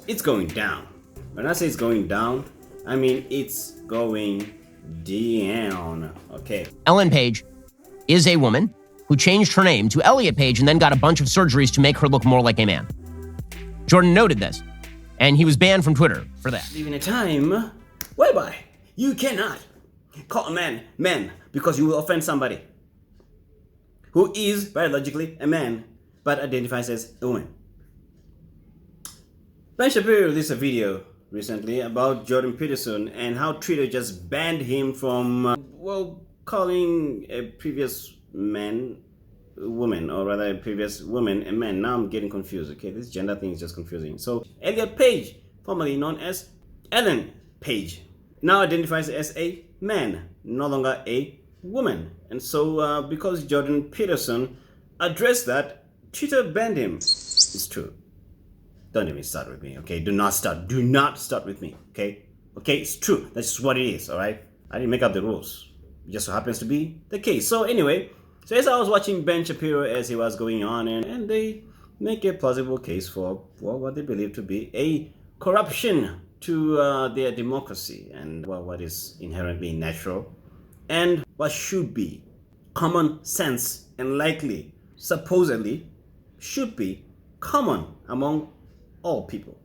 it's going down. When I say it's going down, I mean it's going down. Okay. Ellen Page is a woman who changed her name to Elliot Page and then got a bunch of surgeries to make her look more like a man. Jordan noted this, and he was banned from Twitter for that. Live in a time whereby you cannot call a man because you will offend somebody who is biologically a man but identifies as a woman. Ben Shapiro released a video recently about Jordan Peterson and how Twitter just banned him from, calling a previous man a woman, or rather a previous woman a man. Now I'm getting confused, okay? This gender thing is just confusing. So Elliot Page, formerly known as Ellen Page, now identifies as a man, no longer a woman. And so because Jordan Peterson addressed that, Twitter banned him. It's true. Don't even start with me, okay? Do not start with me, okay? Okay, it's true. That's just what it is, all right? I didn't make up the rules. It just so happens to be the case. So anyway, so as I was watching Ben Shapiro as he was going on, and they make a plausible case for what they believe to be a corruption to their democracy, and what is inherently natural, and what should be common sense and likely, supposedly, should be common among all people.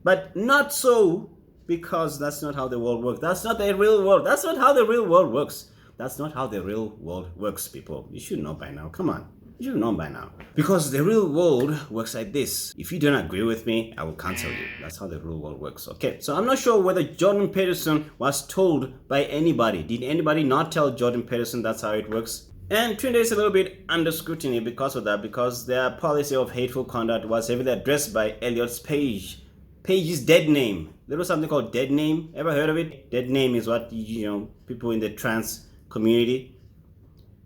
But not so, because that's not how the world works. That's not the real world. That's not how the real world works. That's not how the real world works, people. You should know by now. Come on. You should know by now. Because the real world works like this. If you don't agree with me, I will cancel you. That's how the real world works. Okay, so I'm not sure whether Jordan Peterson was told by anybody. Did anybody not tell Jordan Peterson that's how it works? And Twitter is a little bit under scrutiny because of that, because their policy of hateful conduct was heavily addressed by Elliot Page. Page's dead name. There was something called dead name. Ever heard of it? Dead name is what, people in the trans community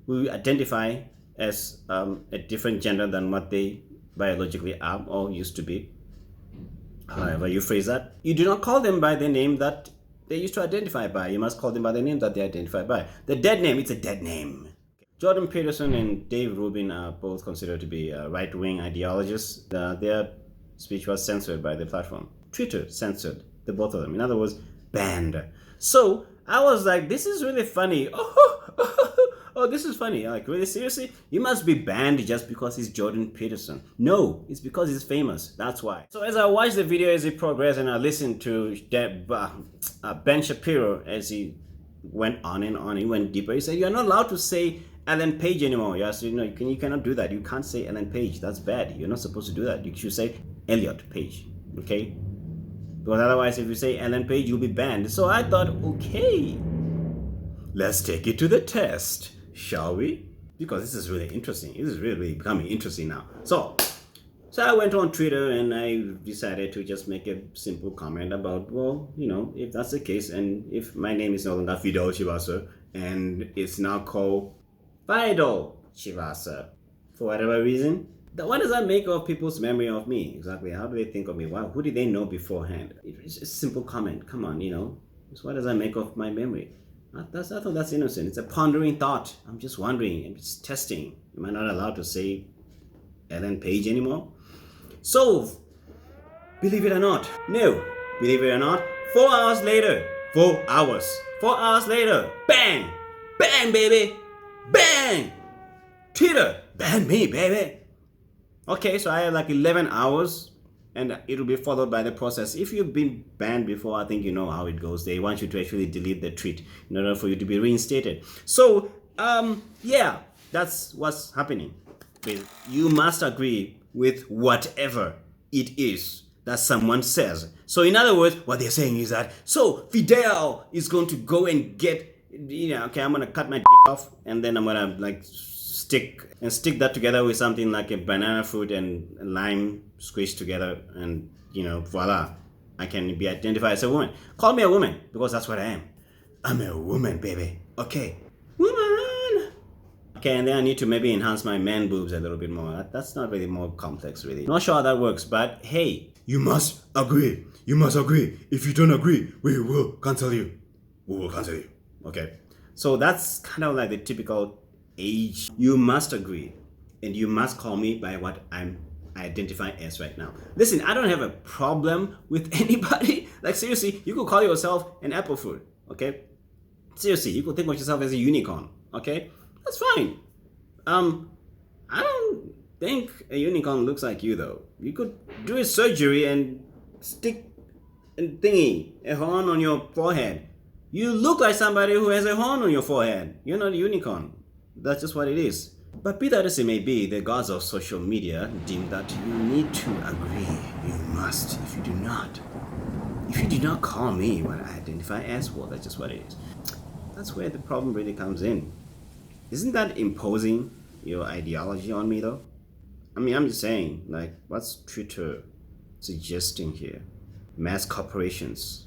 who identify as a different gender than what they biologically are or used to be. However you phrase that, you do not call them by the name that they used to identify by. You must call them by the name that they identify by. The dead name, it's a dead name. Jordan Peterson and Dave Rubin are both considered to be right-wing ideologists. Their speech was censored by the platform. Twitter censored the both of them. In other words, banned. So I was like, this is really funny. Oh, this is funny. Like, really, seriously? You must be banned just because he's Jordan Peterson. No, it's because he's famous. That's why. So as I watched the video as it progressed and I listened to Ben Shapiro as he went on and on, he went deeper. He said, you're not allowed to say Ellen Page anymore. You cannot do that. You can't say Ellen Page. That's bad. You're not supposed to do that. You should say Elliot Page. Okay? Because otherwise, if you say Ellen Page, you'll be banned. So I thought, okay, let's take it to the test, shall we? Because this is really interesting. This is really becoming interesting now. So I went on Twitter and I decided to just make a simple comment about, if that's the case, and if my name is no longer Fidel Chivasa and it's now called Fidel Chivasa, for whatever reason, what does that make of people's memory of me? Exactly. How do they think of me? Wow, who did they know beforehand? It's a simple comment. Come on, So what does that make of my memory? I thought that's innocent. It's a pondering thought. I'm just wondering. I'm just testing. Am I not allowed to say Ellen Page anymore? So, believe it or not. No, believe it or not. 4 hours later. 4 hours. 4 hours later. Bang! Bang, baby! Bang! Twitter, ban me, baby! Okay, so I have like 11 hours and it'll be followed by the process. If you've been banned before, I think you know how it goes. They want you to actually delete the tweet in order for you to be reinstated. So, yeah, that's what's happening. You must agree with whatever it is that someone says. So in other words, what they're saying is that, so Fidel is going to go and get, okay, I'm going to cut my dick off and then I'm going to stick that together with something like a banana fruit and lime squished together, and voila, I can be identified as a woman. Call me a woman, because that's what I am. I'm a woman, baby. Okay, woman. Okay, and then I need to maybe enhance my man boobs a little bit more. That's not really more complex, really. Not sure how that works, but hey, you must agree. You must agree. If you don't agree, we will cancel you. We will cancel you. Okay, so that's kind of like the typical age. You must agree, and you must call me by what I identify as right now. Listen, I don't have a problem with anybody. Like seriously, you could call yourself an apple fruit, okay? Seriously, you could think of yourself as a unicorn, okay? That's fine. I don't think a unicorn looks like you though. You could do a surgery and stick a horn on your forehead. You look like somebody who has a horn on your forehead. You're not a unicorn. That's just what it is. But be that as it may be, the gods of social media deem that you need to agree. You must. If you do not call me what I identify as, well, that's just what it is. That's where the problem really comes in. Isn't that imposing your ideology on me though? I mean, I'm just saying, like, what's Twitter suggesting here? Mass corporations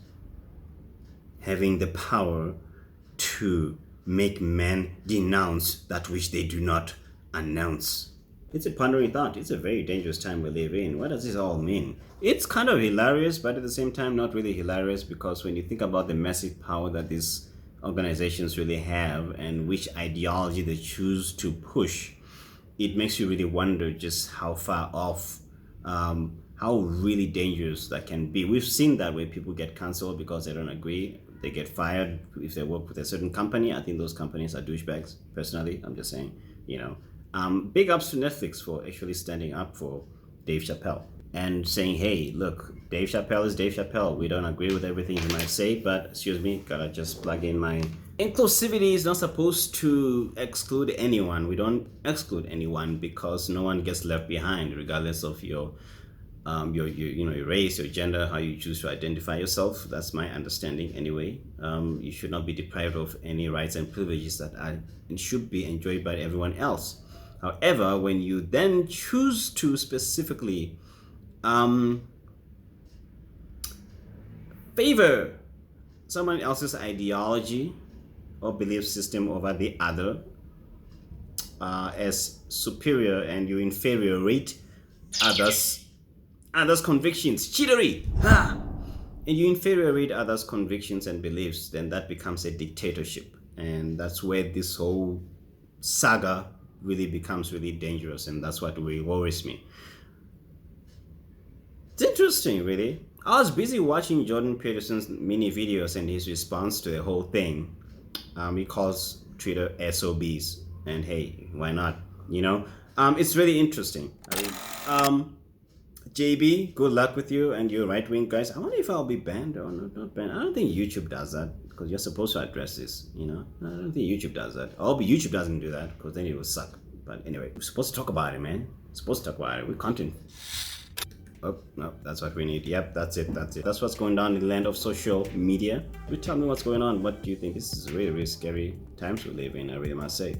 having the power to make men denounce that which they do not announce. It's a pondering thought. It's a very dangerous time we live in. What does this all mean? It's kind of hilarious, but at the same time not really hilarious, because when you think about the massive power that these organizations really have and which ideology they choose to push, it makes you really wonder just how far off, how really dangerous that can be. We've seen that where people get cancelled because they don't agree. They get fired if they work with a certain company. I think those companies are douchebags, personally. I'm just saying, Big ups to Netflix for actually standing up for Dave Chappelle and saying, hey, look, Dave Chappelle is Dave Chappelle. We don't agree with everything he might say, but excuse me, gotta just plug in my... Inclusivity is not supposed to exclude anyone. We don't exclude anyone because no one gets left behind, regardless of your race, your gender, how you choose to identify yourself. That's my understanding anyway. You should not be deprived of any rights and privileges that are and should be enjoyed by everyone else. However, when you then choose to specifically favor someone else's ideology or belief system over the other as superior, and you inferiorate others' convictions, cheatery, and you inferiorate others' convictions and beliefs, then that becomes a dictatorship, and that's where this whole saga really becomes really dangerous, and that's what really worries me. It's interesting, really. I was busy watching Jordan Peterson's mini videos and his response to the whole thing. He calls Twitter SOBs, and hey, why not? It's really interesting. JB, good luck with you and your right-wing guys. I wonder if I'll be banned or not banned. I don't think YouTube does that, because you're supposed to address this, I don't think YouTube does that. I hope YouTube doesn't do that, because then it will suck. But anyway, we're supposed to talk about it, man. We're supposed to talk about it. We're content. Oh, no, that's what we need. Yep, that's it. That's what's going on in the land of social media. You tell me what's going on. What do you think? This is really, really scary times we live in, I really must say.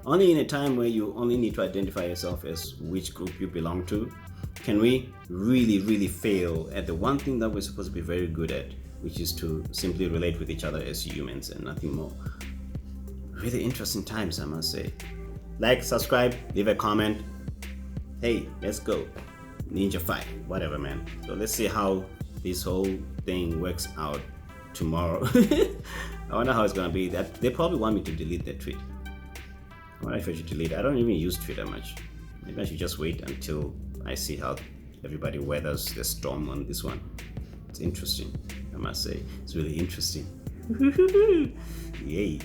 Only in a time where you only need to identify yourself as which group you belong to can we really, really fail at the one thing that we're supposed to be very good at, which is to simply relate with each other as humans and nothing more. Really interesting times, I must say. Like, subscribe, leave a comment. Hey, let's go. Ninja fight, whatever, man. So let's see how this whole thing works out tomorrow. I wonder how it's gonna be. That they probably want me to delete that tweet. I wonder if I should delete it. I don't even use Twitter much. Maybe I should just wait until I see how everybody weathers the storm on this one. It's interesting, I must say. It's really interesting. Yay.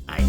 Aye.